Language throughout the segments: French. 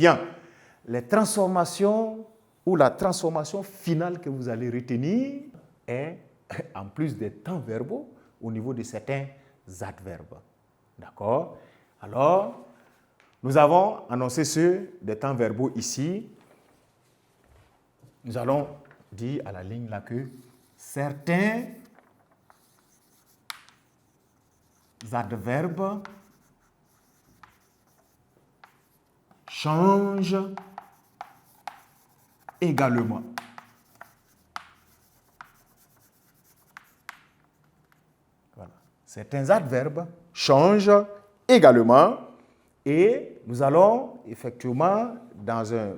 Bien, les transformations ou la transformation finale que vous allez retenir est, en plus des temps verbaux, au niveau de certains adverbes. D'accord? Alors, nous avons annoncé ceux des temps verbaux ici. Nous allons dire à la ligne là que certains adverbes changent également. Voilà. Certains adverbes changent également et nous allons effectivement dans un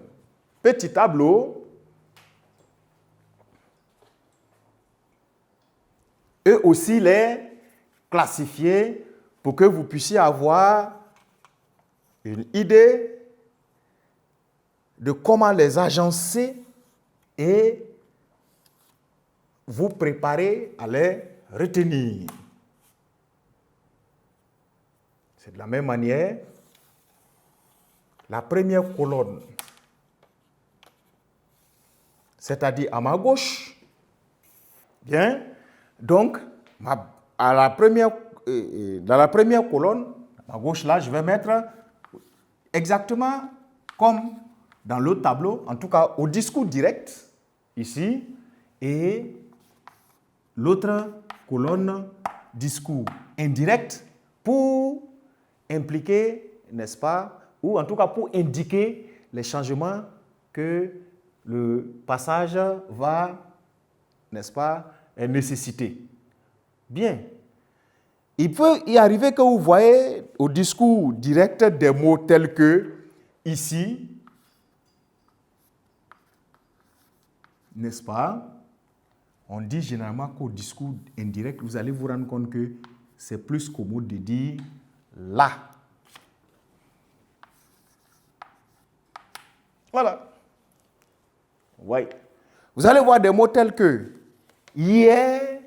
petit tableau eux aussi les classifier pour que vous puissiez avoir une idée de comment les agencer et vous préparer à les retenir. C'est de la même manière, la première colonne, c'est-à-dire à ma gauche, bien, donc, dans la première colonne, à gauche là, je vais mettre exactement comme dans l'autre tableau, en tout cas au discours direct, ici, et l'autre colonne, discours indirect, pour impliquer, n'est-ce pas, ou en tout cas pour indiquer les changements que le passage va, n'est-ce pas, nécessiter. Bien. Il peut y arriver que vous voyez au discours direct des mots tels que ici, n'est-ce pas? On dit généralement qu'au discours indirect, vous allez vous rendre compte que c'est plus commode de dire là. Voilà. Oui. Vous allez voir des mots tels que hier.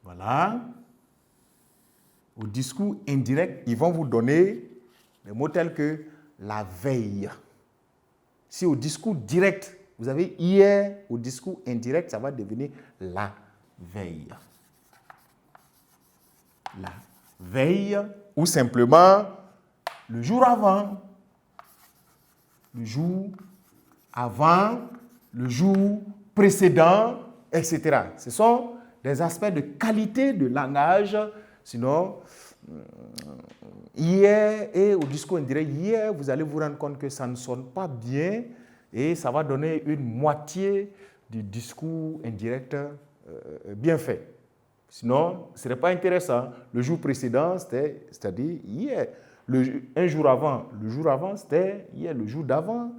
Voilà. Au discours indirect, ils vont vous donner des mots tels que la veille. Si au discours direct, vous avez hier, au discours indirect, ça va devenir la veille. La veille, ou simplement le jour avant. Le jour avant, le jour précédent, etc. Ce sont des aspects de qualité de langage. Sinon, hier et au discours indirect, hier, vous allez vous rendre compte que ça ne sonne pas bien et ça va donner une moitié du discours indirect bien fait. Sinon, ce n'est pas intéressant. Le jour précédent, c'est-à-dire hier. Un jour avant, le jour avant, c'était hier, le jour d'avant.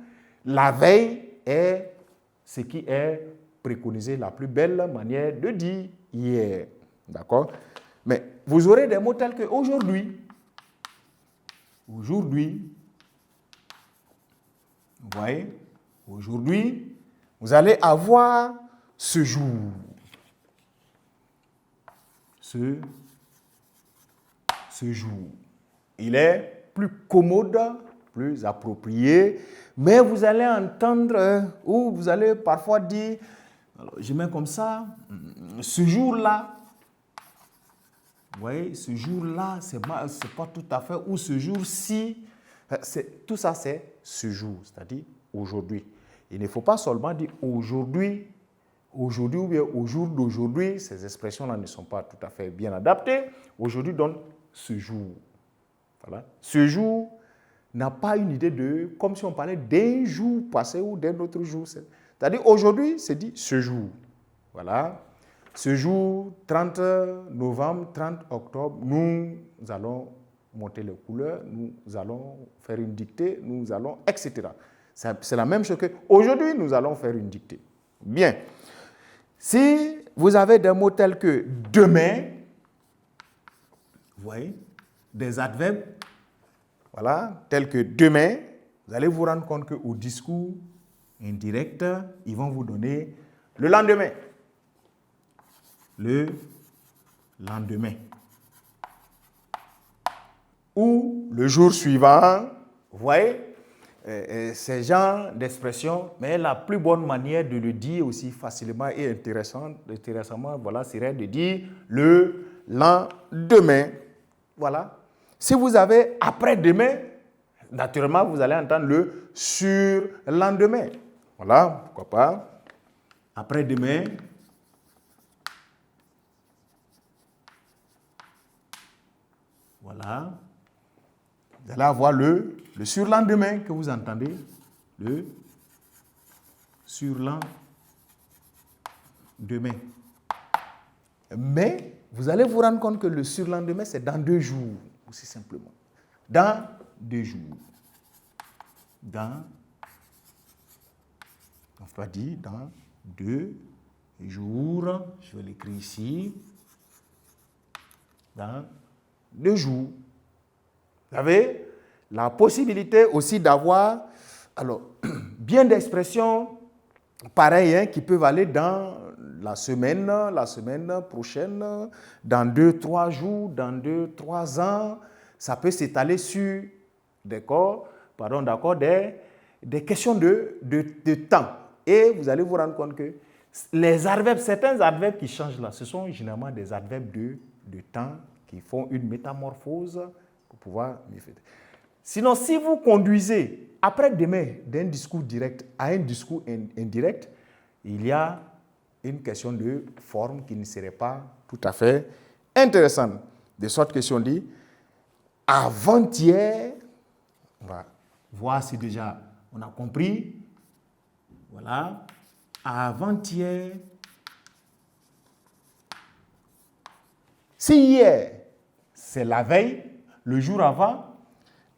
La veille est ce qui est préconisé, la plus belle manière de dire hier. D'accord? Mais vous aurez des mots tels que aujourd'hui. Aujourd'hui. Vous voyez? Aujourd'hui, vous allez avoir ce jour. Ce jour. Il est plus commode, plus approprié, mais vous allez entendre, ou vous allez parfois dire, alors je mets comme ça, ce jour-là, vous voyez, ce jour-là, c'est pas tout à fait, ou ce jour-ci, tout ça c'est ce jour, c'est-à-dire aujourd'hui. Il ne faut pas seulement dire aujourd'hui ou bien au jour d'aujourd'hui, ces expressions-là ne sont pas tout à fait bien adaptées. Aujourd'hui donne ce jour. Voilà. Ce jour n'a pas une idée de, comme si on parlait d'un jour passé ou d'un autre jour. C'est-à-dire aujourd'hui, c'est dit ce jour. Voilà. Ce jour, 30 novembre, 30 octobre, nous allons monter les couleurs, nous allons faire une dictée, nous allons, etc. C'est la même chose que aujourd'hui, nous allons faire une dictée. Bien. Si vous avez des mots tels que demain, vous voyez, des adverbes, voilà, tels que demain, vous allez vous rendre compte qu'au discours indirect, ils vont vous donner le lendemain. Le lendemain. Ou le jour suivant. Vous voyez, ces genres d'expressions, mais la plus bonne manière de le dire aussi facilement et intéressamment, voilà, serait de dire le lendemain. Voilà. Si vous avez après-demain, naturellement, vous allez entendre le surlendemain. Voilà, pourquoi pas. Après-demain. Voilà. Vous allez avoir le surlendemain que vous entendez. Le surlendemain. Mais vous allez vous rendre compte que le surlendemain, c'est dans 2 jours, aussi simplement. Dans 2 jours. On va dire dans 2 jours. Je vais l'écrire ici. Dans 2 jours. Vous avez la possibilité aussi d'avoir bien d'expressions pareilles qui peuvent aller dans la semaine prochaine, dans 2-3 jours, dans 2-3 ans. Ça peut s'étaler sur des questions de temps. Et vous allez vous rendre compte que les adverbes, certains adverbes qui changent là, ce sont généralement des adverbes de temps qui font une métamorphose pour pouvoir mieux faire. Sinon, si vous conduisez après-demain d'un discours direct à un discours indirect, il y a une question de forme qui ne serait pas tout à fait intéressante. De sorte que si on dit avant-hier, on va voir si déjà on a compris. Voilà. Avant-hier. Si hier, c'est la veille, le jour avant,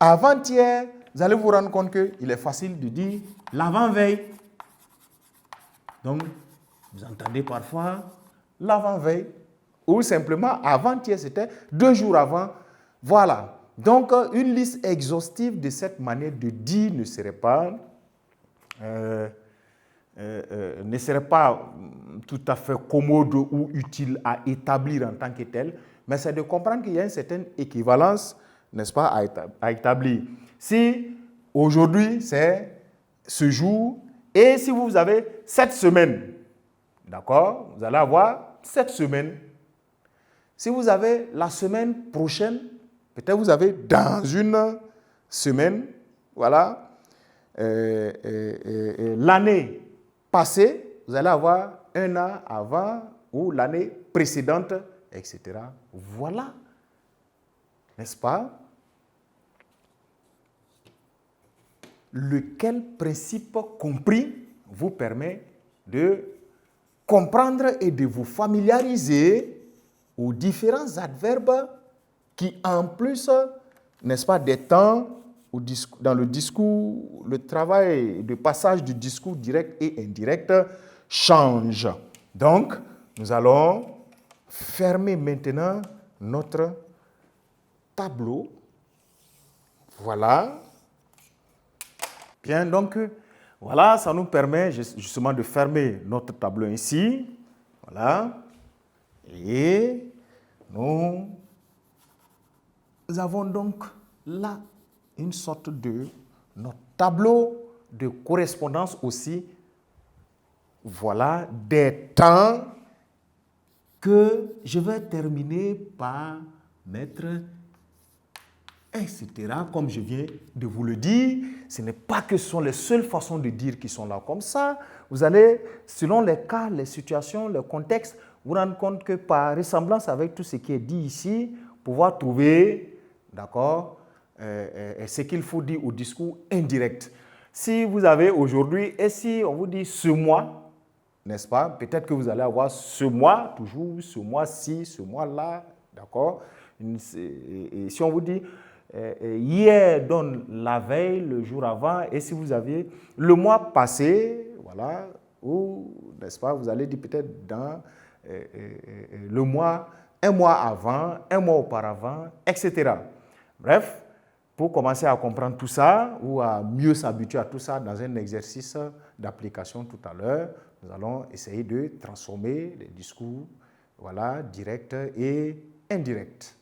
avant-hier, vous allez vous rendre compte qu'il est facile de dire l'avant-veille. Donc, vous entendez parfois l'avant-veille. Ou simplement, avant-hier, c'était 2 jours avant. Voilà. Donc, une liste exhaustive de cette manière de dire ne serait pas tout à fait commode ou utile à établir en tant que tel, mais c'est de comprendre qu'il y a une certaine équivalence, n'est-ce pas, à établir. Si aujourd'hui, c'est ce jour, et si vous avez cette semaine, d'accord, vous allez avoir cette semaine. Si vous avez la semaine prochaine, peut-être vous avez dans une semaine, voilà, l'année passée, vous allez avoir un an avant ou l'année précédente, etc. Voilà, n'est-ce pas? Lequel principe compris vous permet de comprendre et de vous familiariser aux différents adverbes qui, en plus, n'est-ce pas, des temps dans le discours, le travail de passage du discours direct et indirect change. Donc, nous allons fermer maintenant notre tableau. Voilà. Bien, donc, voilà, ça nous permet justement de fermer notre tableau ici. Voilà. Et nous avons donc là une sorte de notre tableau de correspondance aussi. Voilà des temps que je vais terminer par mettre, etc. Comme je viens de vous le dire, ce n'est pas que ce sont les seules façons de dire qui sont là comme ça. Vous allez, selon les cas, les situations, le contexte, vous rendre compte que par ressemblance avec tout ce qui est dit ici, pouvoir trouver, d'accord, ce qu'il faut dire au discours indirect. Si vous avez aujourd'hui, et si on vous dit ce mois, n'est-ce pas, peut-être que vous allez avoir ce mois, toujours, ce mois-ci, ce mois-là, d'accord. Et si on vous dit hier donne la veille, le jour avant, et si vous aviez le mois passé, voilà, ou, n'est-ce pas, vous allez dire peut-être dans le mois, un mois avant, un mois auparavant, etc. Bref, pour commencer à comprendre tout ça ou à mieux s'habituer à tout ça dans un exercice d'application tout à l'heure, nous allons essayer de transformer les discours, voilà, directs et indirects.